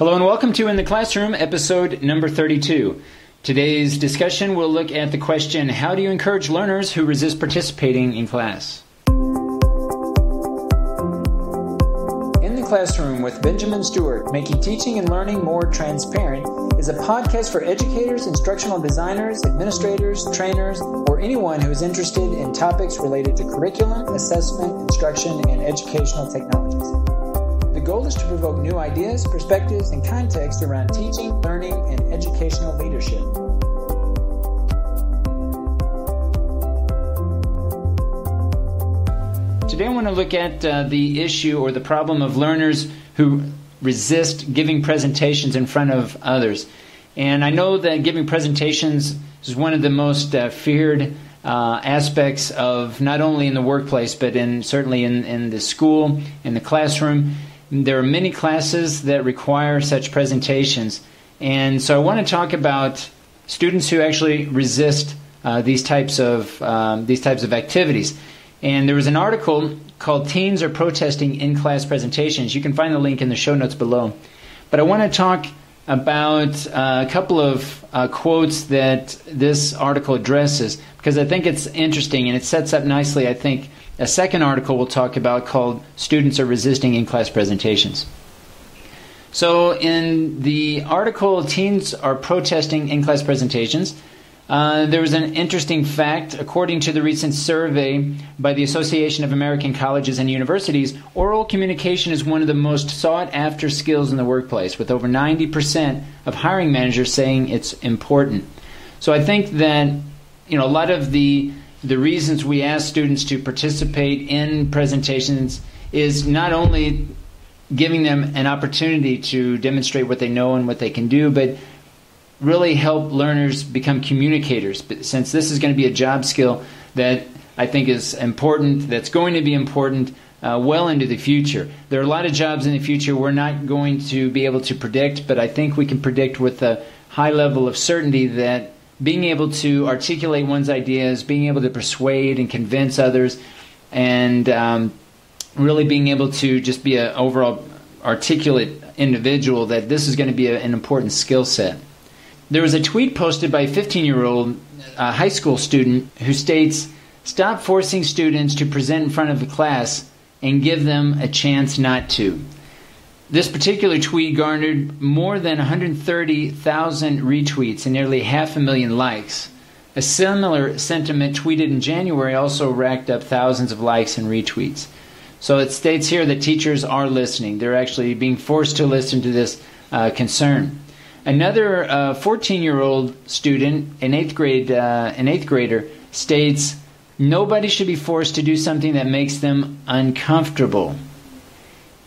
Hello and welcome to In the Classroom, episode number 32. Today's discussion will look at the question, how do you encourage learners who resist participating in class? In the Classroom with Benjamin Stewart, making teaching and learning more transparent, is a podcast for educators, instructional designers, administrators, trainers, or anyone who is interested in topics related to curriculum, assessment, instruction, and educational technologies. The goal is to provoke new ideas, perspectives, and context around teaching, learning, and educational leadership. Today I want to look at the issue or the problem of learners who resist giving presentations in front of others. And I know that giving presentations is one of the most feared aspects of not only in the workplace, but certainly in the school, in the classroom. There are many classes that require such presentations, and so I want to talk about students who actually resist these types of activities. And there was an article called "Teens Are Protesting In-Class Presentations." You can find the link in the show notes below. But I want to talk about a couple of quotes that this article addresses, because I think it's interesting and it sets up nicely, I think, a second article we'll talk about called "Students Are Resisting In-Class Presentations." So in the article, "Teens Are Protesting In-Class Presentations," there was an interesting fact. According to the recent survey by the Association of American Colleges and Universities, oral communication is one of the most sought-after skills in the workplace, with over 90% of hiring managers saying it's important. So I think that a lot of the reasons we ask students to participate in presentations is not only giving them an opportunity to demonstrate what they know and what they can do, but really help learners become communicators. But since this is going to be a job skill that I think is important, that's going to be important well into the future. There are a lot of jobs in the future we're not going to be able to predict, but I think we can predict with a high level of certainty that being able to articulate one's ideas, being able to persuade and convince others, and really being able to just be an overall articulate individual, that this is going to be an important skill set. There was a tweet posted by a 15-year-old high school student who states, "Stop forcing students to present in front of the class and give them a chance not to." This particular tweet garnered more than 130,000 retweets and nearly 500,000 likes. A similar sentiment tweeted in January also racked up thousands of likes and retweets. So it states here that teachers are listening. They're actually being forced to listen to this concern. Another 14-year-old student, an eighth grader, states, "Nobody should be forced to do something that makes them uncomfortable."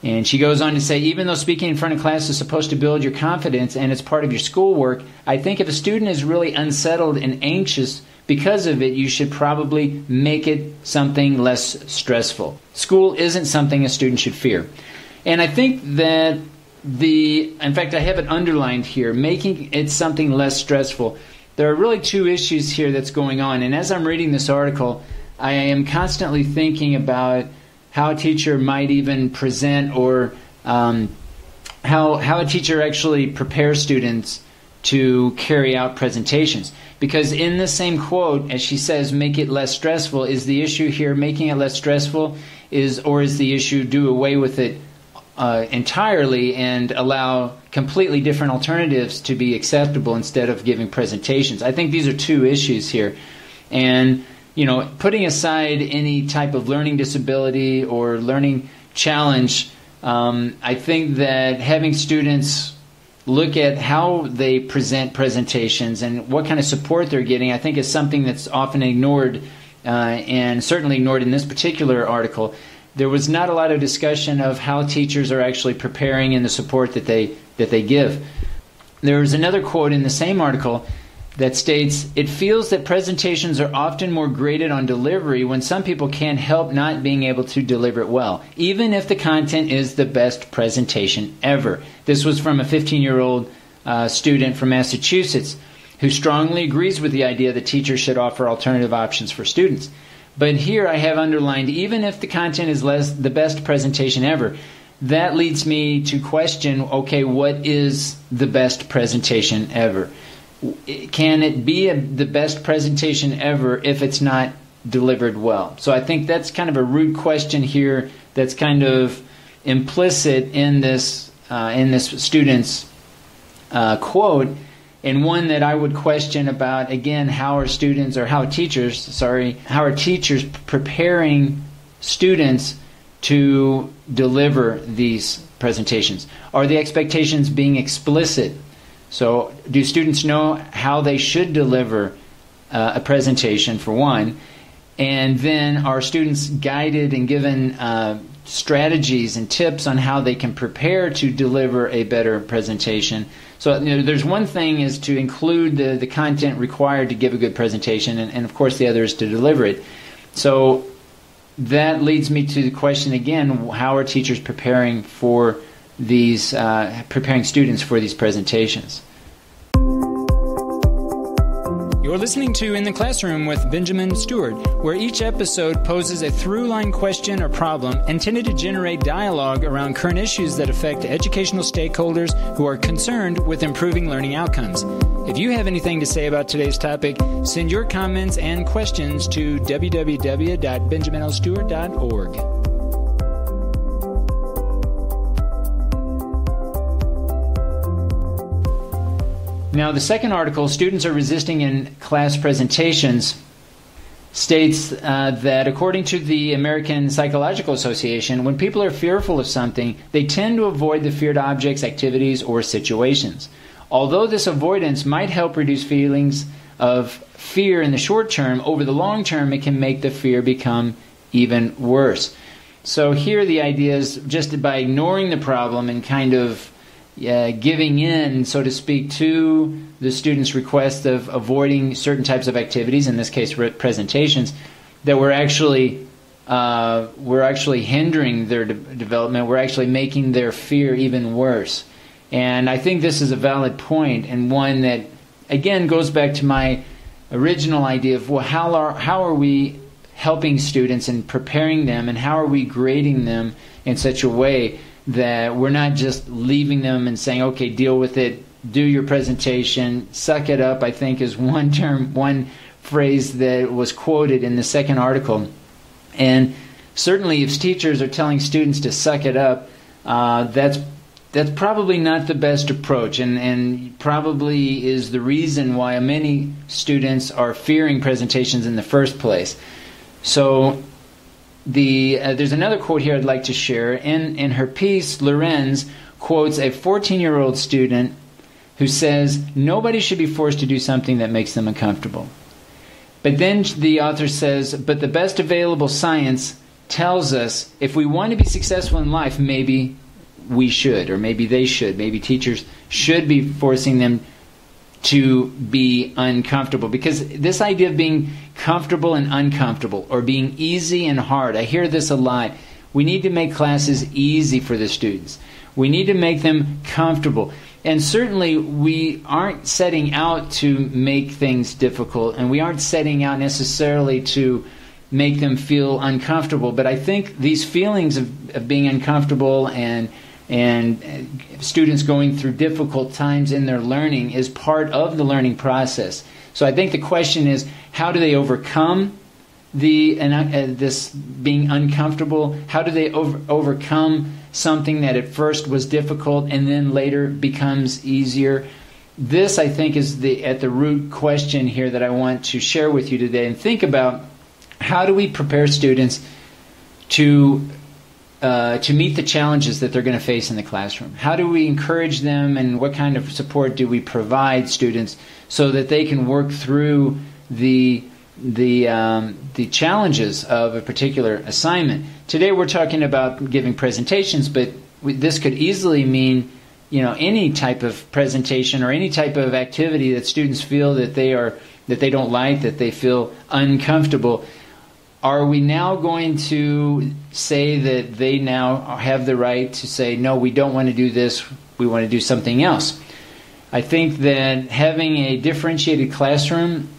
And she goes on to say, "Even though speaking in front of class is supposed to build your confidence and it's part of your schoolwork, I think if a student is really unsettled and anxious because of it, you should probably make it something less stressful. School isn't something a student should fear." And I think that in fact, I have it underlined here, making it something less stressful. There are really two issues here that's going on. And as I'm reading this article, I am constantly thinking about how a teacher might even present, or how a teacher actually prepares students to carry out presentations. Because in the same quote, as she says, make it less stressful, is the issue here making it less stressful, or is the issue do away with it entirely and allow completely different alternatives to be acceptable instead of giving presentations? I think these are two issues here. And putting aside any type of learning disability or learning challenge, I think that having students look at how they present presentations and what kind of support they're getting, I think is something that's often ignored, and certainly ignored in this particular article. There was not a lot of discussion of how teachers are actually preparing and the support that they give. There was another quote in the same article that states, "It feels that presentations are often more graded on delivery when some people can't help not being able to deliver it well, even if the content is the best presentation ever." This was from a 15-year-old student from Massachusetts who strongly agrees with the idea that teachers should offer alternative options for students. But here I have underlined, even if the content is the best presentation ever, that leads me to question, okay, what is the best presentation ever? Can it be the best presentation ever if it's not delivered well? So I think that's kind of a root question here that's kind of implicit in this student's quote, and one that I would question about, again, how are teachers preparing students to deliver these presentations? Are the expectations being explicit? So do students know how they should deliver a presentation, for one? And then are students guided and given strategies and tips on how they can prepare to deliver a better presentation? So there's one thing is to include the content required to give a good presentation, and of course the other is to deliver it. So that leads me to the question again, how are teachers preparing for these, preparing students for these presentations? You're listening to In the Classroom with Benjamin Stewart, where each episode poses a through-line question or problem intended to generate dialogue around current issues that affect educational stakeholders who are concerned with improving learning outcomes. If you have anything to say about today's topic, send your comments and questions to www.benjaminlstewart.org. Now, the second article, Students Are Resisting in Class Presentations, states that according to the American Psychological Association, when people are fearful of something, they tend to avoid the feared objects, activities, or situations. Although this avoidance might help reduce feelings of fear in the short term, over the long term it can make the fear become even worse. So here the idea is just by ignoring the problem and kind of giving in, so to speak, to the student's request of avoiding certain types of activities, in this case presentations, that we're actually hindering their development. We're actually making their fear even worse. And I think this is a valid point, and one that, again, goes back to my original idea of, well, how are we helping students and preparing them, and how are we grading them in such a way that we're not just leaving them and saying, okay, deal with it, do your presentation, suck it up, I think is one phrase that was quoted in the second article. And certainly if teachers are telling students to suck it up, that's probably not the best approach, and probably is the reason why many students are fearing presentations in the first place. So there's another quote here I'd like to share. In her piece, Lorenz quotes a 14-year-old student who says, "Nobody should be forced to do something that makes them uncomfortable." But then the author says, "But the best available science tells us if we want to be successful in life, maybe we should, or maybe they should. Maybe teachers should be forcing them to be uncomfortable." Because this idea of being comfortable and uncomfortable, or being easy and hard, I hear this a lot. We need to make classes easy for the students. We need to make them comfortable. And certainly we aren't setting out to make things difficult, and we aren't setting out necessarily to make them feel uncomfortable. But I think these feelings of being uncomfortable and students going through difficult times in their learning is part of the learning process. So I think the question is, how do they overcome this being uncomfortable? How do they overcome something that at first was difficult and then later becomes easier? This, I think, is at the root question here that I want to share with you today, and think about how do we prepare students to meet the challenges that they're going to face in the classroom. How do we encourage them, and what kind of support do we provide students so that they can work through the challenges of a particular assignment? Today we're talking about giving presentations, but this could easily mean, any type of presentation or any type of activity that students feel that they don't like, that they feel uncomfortable. Are we now going to say that they now have the right to say, no, we don't want to do this, we want to do something else? I think that having a differentiated classroom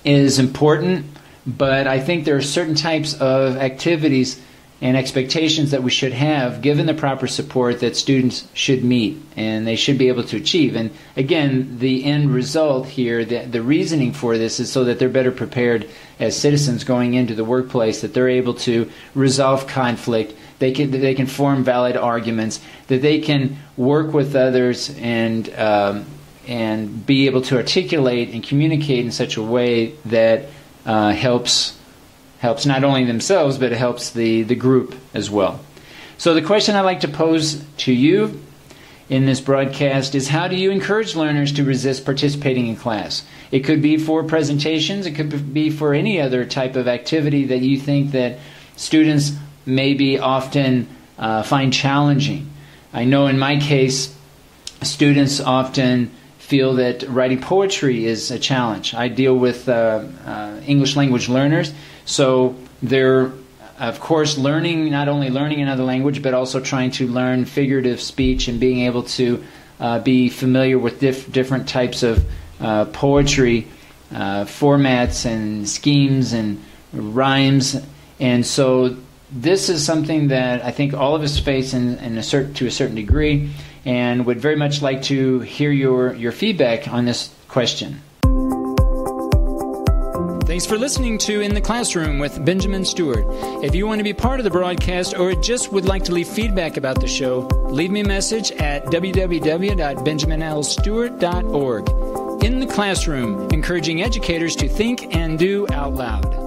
is important, but I think there are certain types of activities and expectations that we should have, given the proper support that students should meet and they should be able to achieve. And again, the end result here, the reasoning for this is so that they're better prepared as citizens going into the workplace, that they're able to resolve conflict, they can form valid arguments, that they can work with others and be able to articulate and communicate in such a way that helps not only themselves, but it helps the group as well. So the question I'd like to pose to you in this broadcast is, how do you encourage learners to resist participating in class? It could be for presentations, it could be for any other type of activity that you think that students maybe often find challenging. I know in my case, students often feel that writing poetry is a challenge. I deal with English language learners, so they're, of course, not only learning another language, but also trying to learn figurative speech and being able to be familiar with different types of poetry formats and schemes and rhymes. And so this is something that I think all of us face to a certain degree, and would very much like to hear your feedback on this question. Thanks for listening to In the Classroom with Benjamin Stewart. If you want to be part of the broadcast or just would like to leave feedback about the show, leave me a message at www.benjaminlstewart.org. In the Classroom, encouraging educators to think and do out loud.